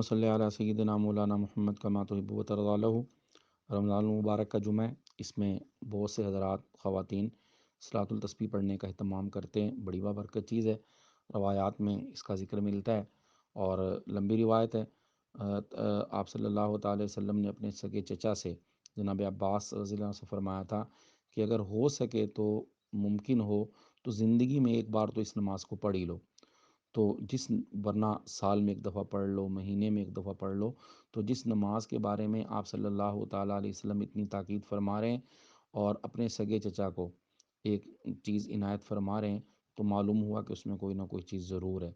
صلی علی سیدنا مولانا محمد کما تحب و ترضی له۔ رمضان المبارک کا جمعہ ہے، اس میں بہت سے حضرات خواتین صلاۃ التسبیح پڑھنے کا اہتمام کرتے ہیں، بڑی بابرکت چیز ہے، روایات میں اس کا ذکر ملتا ہے اور لمبی روایت ہے۔ آپ صلی اللہ تعالی وسلم نے اپنے سگے چچا سے جناب عباس رضی اللہ عنہ سے فرمایا تھا کہ اگر ہو سکے تو ممکن ہو تو زندگی میں ایک بار تو اس نماز کو پڑھ ہی لو، تو ورنہ سال میں ایک دفعہ پڑھ لو، مہینے میں ایک دفعہ پڑھ لو۔ تو جس نماز کے بارے میں آپ صلی اللہ تعالیٰ علیہ وسلم اتنی تاکید فرما رہے ہیں اور اپنے سگے چچا کو ایک چیز عنایت فرما رہے ہیں، تو معلوم ہوا کہ اس میں کوئی نہ کوئی چیز ضرور ہے۔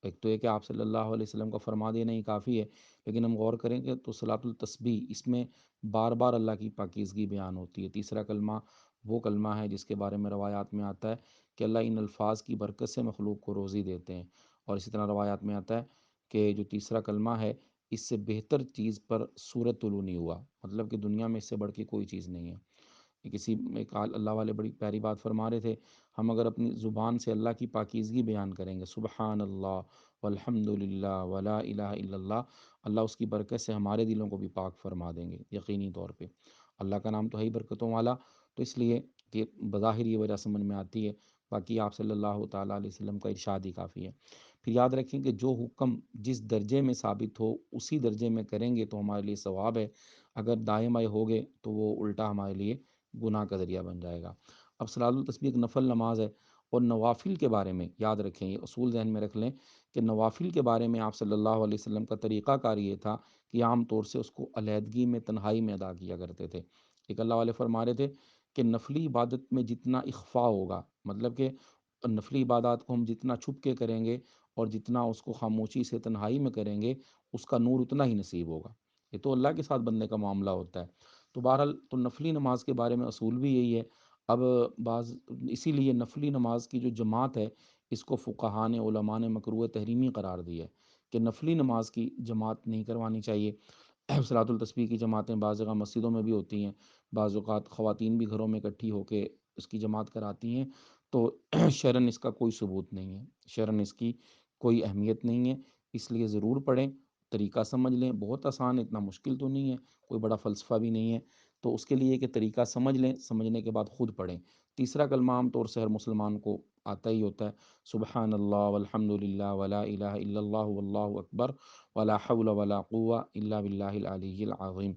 ایک تو یہ کہ آپ صلی اللہ علیہ وسلم کا فرما دینا ہی کافی ہے، لیکن ہم غور کریں کہ تو صلاۃ التسبیح اس میں بار بار اللہ کی پاکیزگی بیان ہوتی ہے۔ تیسرا کلمہ وہ کلمہ ہے جس کے بارے میں روایات میں آتا ہے کہ اللہ ان الفاظ کی برکت سے مخلوق کو روزی دیتے ہیں، اور اسی طرح روایات میں آتا ہے کہ جو تیسرا کلمہ ہے اس سے بہتر چیز پر سورت طلوع نہیں ہوا، مطلب کہ دنیا میں اس سے بڑھ کے کوئی چیز نہیں ہے۔ کسی ایک اللہ والے بڑی پیاری بات فرما رہے تھے، ہم اگر اپنی زبان سے اللہ کی پاکیزگی بیان کریں گے، سبحان اللہ والحمد للہ ولا الہ الا اللہ، اللہ اس کی برکت سے ہمارے دلوں کو بھی پاک فرما دیں گے یقینی طور پہ۔ اللہ کا نام تو ہے ہی برکتوں والا، تو اس لیے کہ بظاہر یہ وجہ سمجھ میں آتی ہے، باقی آپ صلی اللہ تعالیٰ علیہ وسلم کا ارشاد ہی کافی ہے۔ پھر یاد رکھیں کہ جو حکم جس درجے میں ثابت ہو اسی درجے میں کریں گے تو ہمارے لیے ثواب ہے، اگر دائیں بائیں ہوگے تو وہ الٹا ہمارے لیے گناہ کا ذریعہ بن جائے گا۔ اب صلاۃ التسبیح ایک نفل نماز ہے، اور نوافل کے بارے میں یاد رکھیں، یہ اصول ذہن میں رکھ لیں کہ نوافل کے بارے میں آپ صلی اللہ علیہ وسلم کا طریقہ کار یہ تھا کہ عام طور سے اس کو علیحدگی میں تنہائی میں ادا کیا کرتے تھے۔ ایک اللہ والے فرما رہے تھے کہ نفلی عبادت میں جتنا اخفا ہوگا، مطلب کہ نفلی عبادات کو ہم جتنا چھپ کے کریں گے اور جتنا اس کو خاموشی سے تنہائی میں کریں گے، اس کا نور اتنا ہی نصیب ہوگا۔ یہ تو اللہ کے ساتھ بندے کا معاملہ ہوتا ہے۔ تو بہرحال تو نفلی نماز کے بارے میں اصول بھی یہی ہے۔ اب بعض اسی لیے نفلی نماز کی جو جماعت ہے، اس کو فقہاء نے، علماء نے مکروہ تحریمی قرار دی ہے کہ نفلی نماز کی جماعت نہیں کروانی چاہیے۔ صلاۃ التسبیح کی جماعتیں بعض جگہ مسجدوں میں بھی ہوتی ہیں، بعض اوقات خواتین بھی گھروں میں اکٹھی ہو کے اس کی جماعت کراتی ہیں، تو شرعاً اس کا کوئی ثبوت نہیں ہے، شرعاً اس کی کوئی اہمیت نہیں ہے، اس لیے ضرور پڑھیں، طریقہ سمجھ لیں، بہت آسان ہے، اتنا مشکل تو نہیں ہے، کوئی بڑا فلسفہ بھی نہیں ہے، تو اس کے لیے کہ طریقہ سمجھ لیں، سمجھنے کے بعد خود پڑھیں۔ تیسرا کلمہ عام طور سے ہر مسلمان کو آتا ہی ہوتا ہے، سبحان اللہ والحمد للہ ولا الہ الا اللہ واللہ اکبر ولا حول ولا قوہ الا باللہ العلی العظیم۔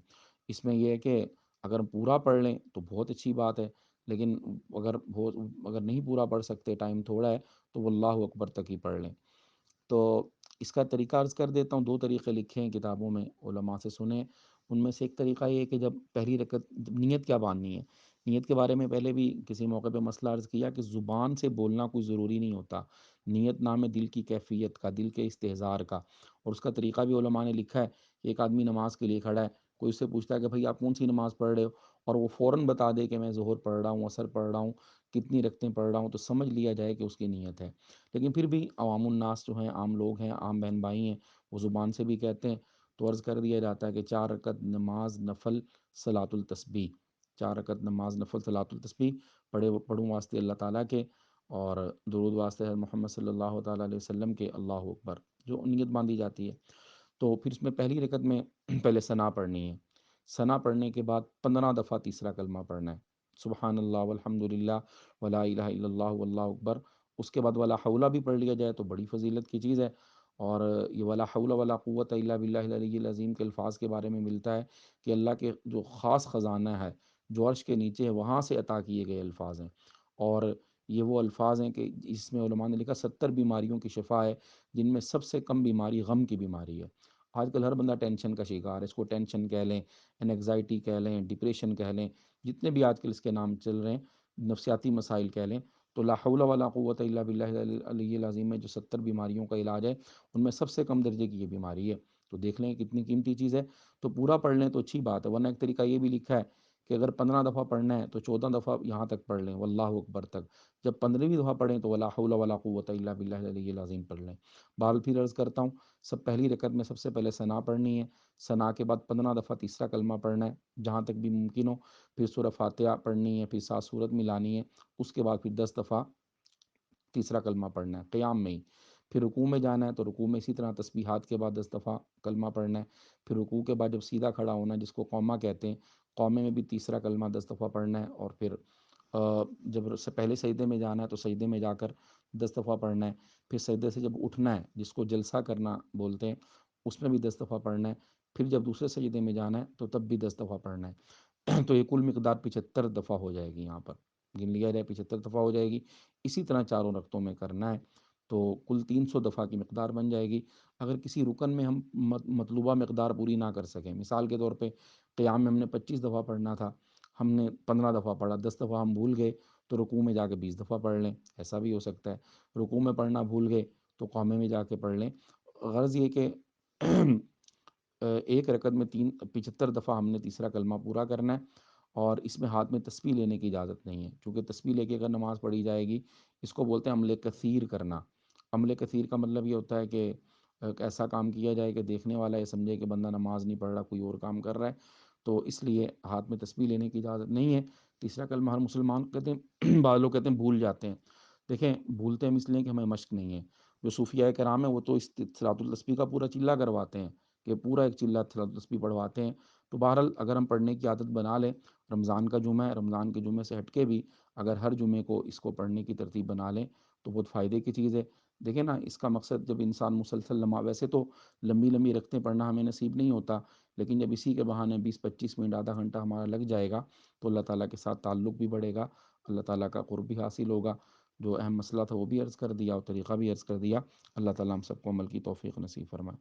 اس میں یہ ہے کہ اگر پورا پڑھ لیں تو بہت اچھی بات ہے، لیکن اگر نہیں پورا پڑھ سکتے، ٹائم تھوڑا ہے، تو واللہ اکبر تک ہی پڑھ لیں۔ تو اس کا طریقہ عرض کر دیتا ہوں، دو طریقے لکھے ہیں کتابوں میں، علماء سے سنے۔ ان میں سے ایک طریقہ یہ ہے کہ جب پہلی رکعت نیت کیا باندھنی ہے، نیت کے بارے میں پہلے بھی کسی موقع پہ مسئلہ عرض کیا کہ زبان سے بولنا کوئی ضروری نہیں ہوتا، نیت نام ہے دل کی کیفیت کا، دل کے استحضار کا، اور اس کا طریقہ بھی علماء نے لکھا ہے کہ ایک آدمی نماز کے لیے کھڑا ہے، کوئی اس سے پوچھتا ہے کہ بھائی آپ کون سی نماز پڑھ رہے ہو، اور وہ فوراً بتا دے کہ میں ظہر پڑھ رہا ہوں، عصر پڑھ رہا ہوں، کتنی رکعتیں پڑھ رہا ہوں، تو سمجھ لیا جائے کہ اس کی نیت ہے۔ لیکن پھر بھی عوام الناس جو ہیں، عام لوگ ہیں، عام بہن بھائی ہیں، وہ زبان سے بھی کہتے ہیں، تو عرض کر دیا جاتا ہے کہ 4 رکعت نماز نفل صلاۃ التسبیح، 4 رکعت نماز نفل صلاۃ التسبیح پڑھوں واسطے اللہ تعالیٰ کے، اور درود واسطے حضرت محمد صلی اللہ تعالیٰ علیہ وسلم کے، اللہ اکبر، جو نیت باندھی جاتی ہے۔ تو پھر اس میں پہلی رکعت میں پہلے ثنا پڑھنی ہے، ثنا پڑھنے کے بعد 15 دفعہ تیسرا کلمہ پڑھنا ہے، سبحان اللہ والحمد للہ ولا الہ الا اللہ واللہ اکبر۔ اس کے بعد ولا حولہ بھی پڑھ لیا جائے تو بڑی فضیلت کی چیز ہے، اور یہ ولا حول ولا قوت الا باللہ العلی العظیم کے الفاظ کے بارے میں ملتا ہے کہ اللہ کے جو خاص خزانہ ہے جو عرش کے نیچے ہے، وہاں سے عطا کیے گئے الفاظ ہیں، اور یہ وہ الفاظ ہیں کہ اس میں علماء نے لکھا 70 بیماریوں کی شفا ہے، جن میں سب سے کم بیماری غم کی بیماری ہے۔ آج کل ہر بندہ ٹینشن کا شکار ہے، اس کو ٹینشن کہہ لیں، انگزائٹی کہہ لیں، ڈپریشن کہہ لیں، جتنے بھی آج کل اس کے نام چل رہے ہیں، نفسیاتی مسائل کہہ لیں، تو لا حول ولا قوت الا باللہ العلی العظیم میں جو 70 بیماریوں کا علاج ہے، ان میں سب سے کم درجے کی یہ بیماری ہے، تو دیکھ لیں کتنی قیمتی چیز ہے، تو پورا پڑھ لیں تو اچھی بات ہے، ورنہ ایک طریقہ یہ بھی لکھا ہے کہ اگر 15 دفعہ پڑھنا ہے تو 14 دفعہ یہاں تک پڑھ لیں، واللہ اکبر تک، جب 15ویں دفعہ پڑھیں تو ولا حول ولا قوت الا باللہ العلی العظیم پڑھ لیں۔ بہرحال پھر عرض کرتا ہوں، پہلی رکعت میں سب سے پہلے ثنا پڑھنی ہے، ثنا کے بعد 15 دفعہ تیسرا کلمہ پڑھنا ہے جہاں تک بھی ممکن ہو، پھر سورہ فاتحہ پڑھنی ہے، پھر 7 سورت ملانی ہے، اس کے بعد پھر 10 دفعہ تیسرا کلمہ پڑھنا ہے قیام میں ہی، پھر رکوع میں جانا ہے تو رکوع میں اسی طرح تسبیحات کے بعد 10 دفعہ کلمہ پڑھنا ہے، پھر رکوع کے بعد جب سیدھا کھڑا ہونا ہے جس کو قومہ کہتے ہیں، قومے میں بھی تیسرا کلمہ 10 دفعہ پڑھنا ہے، اور پھر جب سے پہلے سجدے میں جانا ہے تو سجدے میں جا کر 10 دفعہ پڑھنا ہے، پھر سجدے سے جب اٹھنا ہے جس کو جلسہ کرنا بولتے ہیں اس میں بھی 10 دفعہ پڑھنا ہے، پھر جب دوسرے سجدے میں جانا ہے تو تب بھی 10 دفعہ پڑھنا ہے تو یہ کل مقدار 75 دفعہ ہو جائے گی، یہاں پر گن لیا جائے 75 دفعہ ہو جائے گی، اسی طرح چاروں رکعتوں میں کرنا ہے تو کل 300 دفعہ کی مقدار بن جائے گی۔ اگر کسی رکن میں ہم مطلوبہ مقدار پوری نہ کر سکیں، مثال کے طور پہ قیام میں ہم نے 25 دفعہ پڑھنا تھا، ہم نے 15 دفعہ پڑھا، 10 دفعہ ہم بھول گئے تو رکوع میں جا کے 20 دفعہ پڑھ لیں، ایسا بھی ہو سکتا ہے۔ رکوع میں پڑھنا بھول گئے تو قومے میں جا کے پڑھ لیں۔ غرض یہ کہ ایک رکعت میں 75 دفعہ ہم نے تیسرا کلمہ پورا کرنا ہے، اور اس میں ہاتھ میں تسبیح لینے کی اجازت نہیں ہے، کیونکہ تسبیح لے کے اگر نماز پڑھی جائے گی، اس کو بولتے ہیں عمل کثیر کرنا۔ عمل کثیر کا مطلب یہ ہوتا ہے کہ ایک ایسا کام کیا جائے کہ دیکھنے والا یہ سمجھے کہ بندہ نماز نہیں پڑھ رہا، کوئی اور کام کر رہا ہے، تو اس لیے ہاتھ میں تسبیح لینے کی اجازت نہیں ہے۔ تیسرا کلمہ ہر مسلمان کہتے ہیں بعض لوگ کہتے ہیں بھول جاتے ہیں، دیکھیں بھولتے ہم اس لیے کہ ہمیں مشق نہیں ہے۔ جو صوفیاء کرام ہیں وہ تو اس صلاۃ التسبیح کا پورا چلہ کرواتے ہیں کہ پورا ایک چلہ صلاۃ التسبیح پڑھواتے ہیں، تو بہرحال اگر ہم پڑھنے کی عادت بنا لیں، رمضان کا جمعہ ہے، رمضان کے جمعے سے ہٹ کے بھی اگر ہر جمعے کو اس کو پڑھنے کی ترتیب بنا لیں تو بہت فائدے کی چیز ہے۔ دیکھیں نا، اس کا مقصد جب انسان مسلسل ویسے تو لمبی لمبی رکھتے پڑھنا ہمیں نصیب نہیں ہوتا، لیکن جب اسی کے بہانے 20-25 منٹ آدھا گھنٹہ ہمارا لگ جائے گا تو اللہ تعالیٰ کے ساتھ تعلق بھی بڑھے گا، اللہ تعالیٰ کا قرب بھی حاصل ہوگا۔ جو اہم مسئلہ تھا وہ بھی عرض کر دیا اور طریقہ بھی عرض کر دیا۔ اللہ تعالیٰ ہم سب کو عمل کی توفیق نصیب فرمائے۔